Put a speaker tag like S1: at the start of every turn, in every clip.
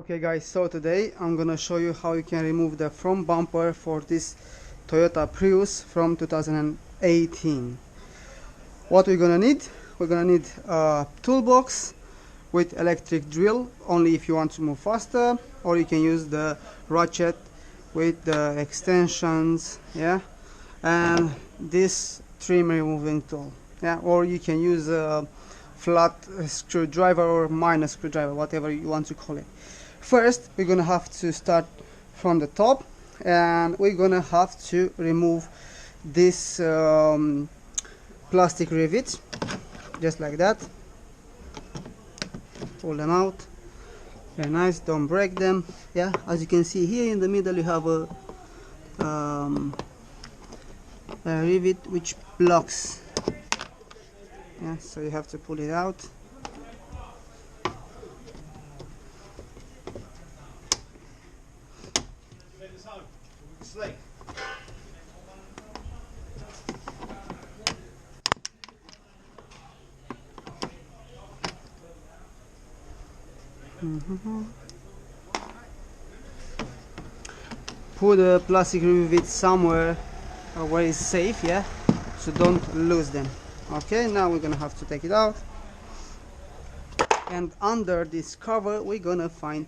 S1: Okay guys, so today I'm gonna show you how you can remove the front bumper for this Toyota Prius from 2018. What we're gonna need? We're gonna need a toolbox with electric drill, only if you want to move faster, or you can use the ratchet with the extensions, yeah, and this trim removing tool, yeah, or you can use a flat screwdriver or minor screwdriver, whatever you want to call it. First, we're gonna have to start from the top, and we're gonna have to remove this plastic rivets, just like that. Pull them out, very nice, don't break them. Yeah, as you can see here in the middle you have a rivet which blocks, yeah, so you have to pull it out. Put the plastic rivet somewhere where it's safe, yeah, so don't lose them. Okay, now we're gonna have to take it out, and under this cover we're gonna find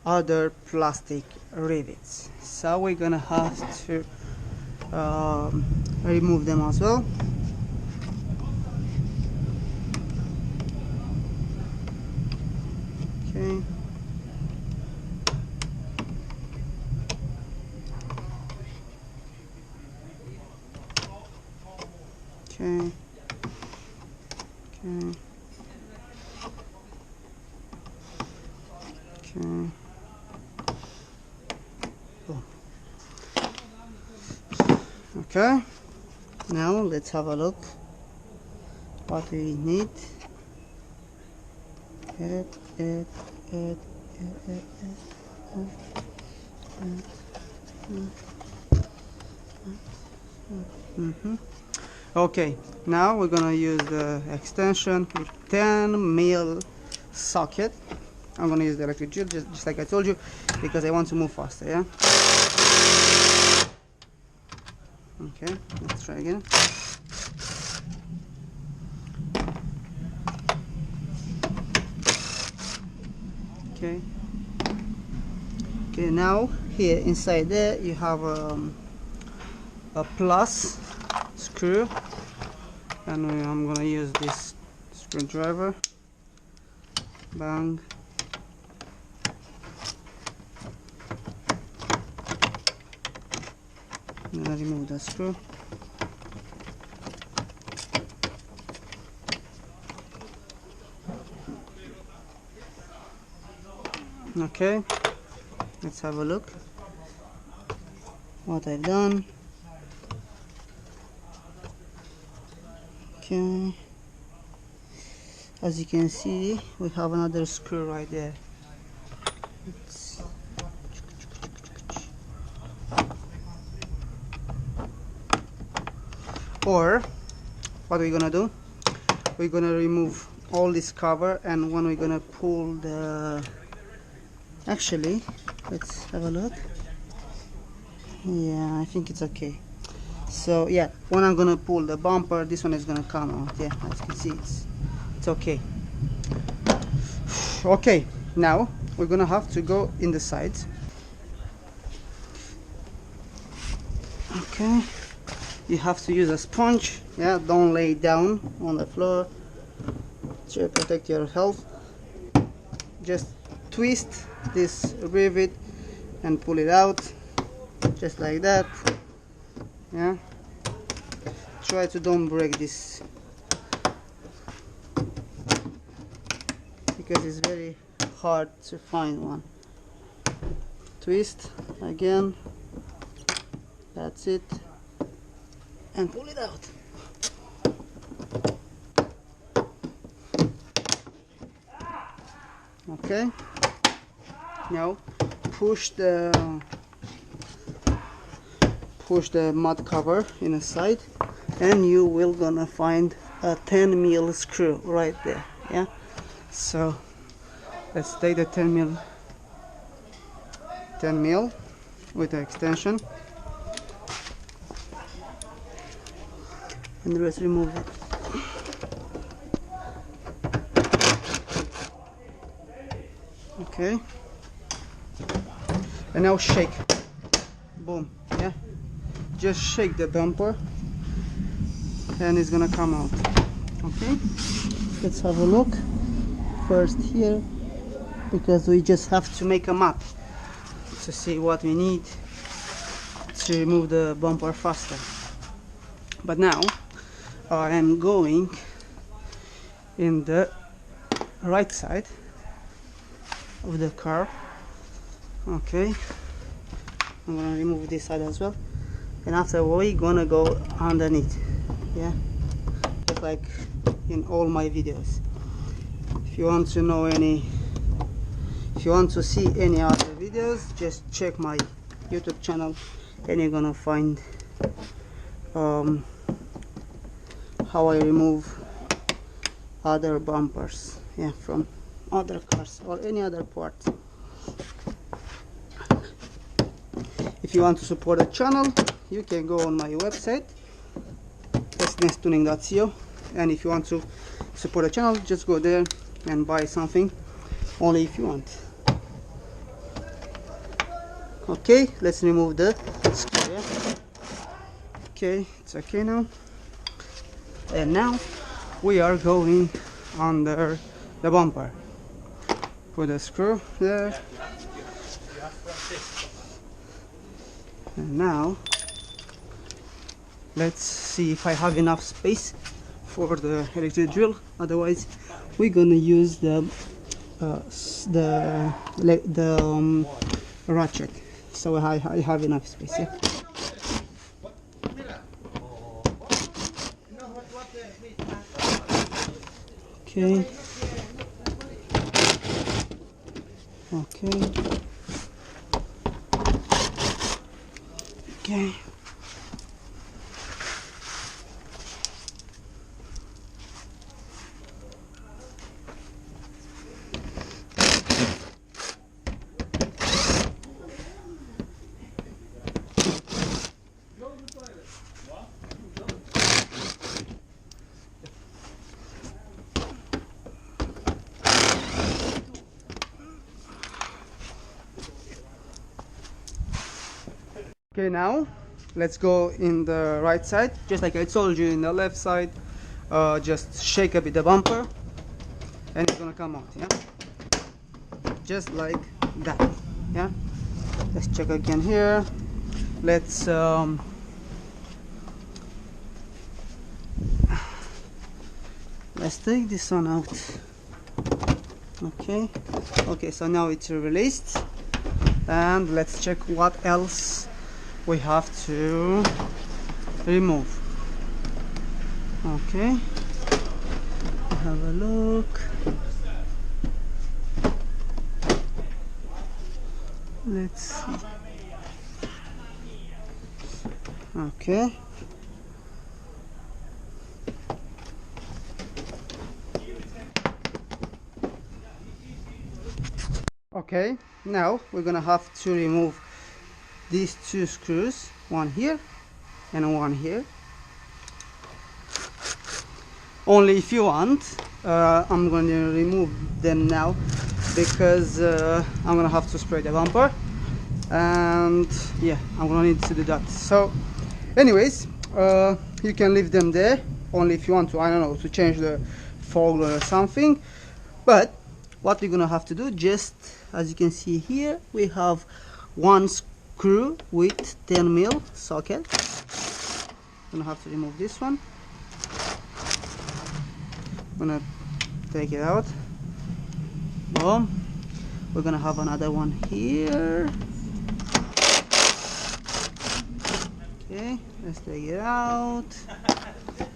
S1: other plastic rivets, so we're gonna have to remove them as well. Okay. Okay. Okay. Okay. Boom. Okay. Now let's have a look what we need. Okay, now we're gonna use the extension with 10mm socket. I'm gonna use the electric drill just like I told you, because I want to move faster, yeah? Okay, let's try again. Okay. Okay, now here inside there you have a plus screw, and I'm gonna use this screwdriver. Bang. I'm gonna remove the screw. Okay, let's have a look what I've done. Okay, as you can see we have another screw right there. Or what we're gonna do, we're gonna remove all this cover, and when we're gonna pull the, actually let's have a look. Yeah, I think it's okay. So yeah, when I'm gonna pull the bumper, this one is gonna come out. Yeah, as you can see, it's okay. Okay, now we're gonna have to go in the sides. Okay, you have to use a sponge. Yeah, don't lay down on the floor to protect your health. Just twist this rivet and pull it out, just like that. Yeah, try to don't break this, because it's very hard to find one. Twist again, that's it, and pull it out. Okay, now push the mud cover in the side, and you will gonna find a 10mm screw right there. Yeah, so let's take the 10mm 10 mil with the extension, and let's remove it. Okay, and now shake. Boom. Yeah, just shake the bumper and it's gonna come out. Okay, let's have a look first here, because we just have to make a map to see what we need to remove the bumper faster. But now I am going in the right side of the car. Okay, I'm gonna remove this side as well, and after we're gonna go underneath. Yeah, just like in all my videos. If you want to know if you want to see any other videos, just check my YouTube channel and you're gonna find how I remove other bumpers, yeah, from other cars or any other part. If you want to support the channel, you can go on my website, businesstuning.co, and if you want to support the channel, just go there and buy something, only if you want. Okay, let's remove the screw. Yeah? Okay, it's okay now. And now we are going under the bumper. Put the screw there. And now let's see if I have enough space for the electric drill. Otherwise, we're gonna use the ratchet. So I have enough space. Yeah. Okay. Okay. Okay. Okay, now let's go in the right side. Just like I told you, in the left side, just shake a bit the bumper and it's gonna come out. Yeah, just like that. Yeah, let's check again here. Let's take this one out. Okay, okay, so now it's released, and let's check what else we have to remove. Okay, have a look. Let's see. Okay, okay, now we're gonna have to remove these two screws, one here and one here. Only if you want. I'm going to remove them now because I'm gonna have to spray the bumper, and yeah, I'm gonna need to do that. So anyways, you can leave them there only if you want to, I don't know, to change the fog or something. But what we're gonna have to do, just as you can see here, we have one screw with 10 mil socket. I'm gonna have to remove this one. I'm gonna take it out. Boom. We're gonna have another one here. Okay, let's take it out.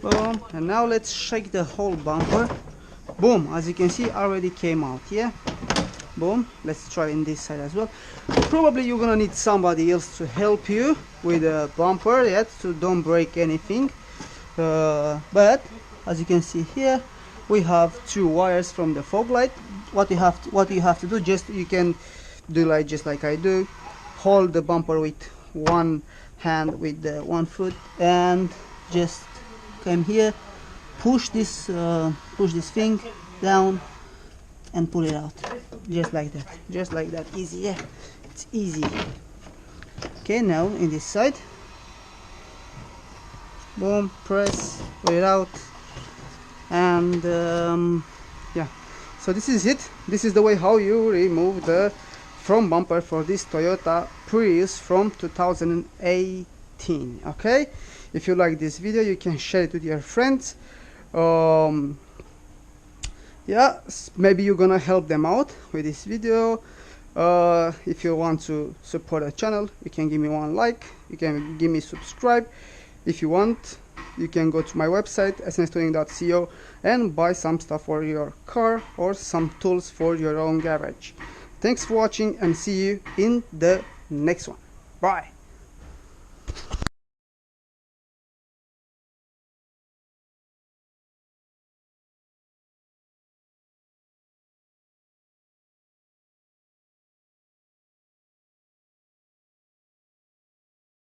S1: Boom. And now let's shake the whole bumper. Boom, as you can see, already came out. Yeah, boom. Let's try in this side as well. Probably you're gonna need somebody else to help you with the bumper, yeah, so don't break anything. But as you can see here, we have two wires from the fog light. What you have to do, just you can do just like I do. hold the bumper with one hand, with the one foot, and just come here, push this thing down and pull it out, just like that, easy. Yeah, it's easy. Okay, now in this side, boom, press, pull it out, and yeah, so this is it. This is the way how you remove the front bumper for this Toyota Prius from 2018. Okay, if you like this video, you can share it with your friends. Yeah, maybe you're gonna help them out with this video. If you want to support the channel, you can give me one like, you can give me subscribe. If you want, you can go to my website snstuning.co and buy some stuff for your car or some tools for your own garage. Thanks for watching and see you in the next one. Bye.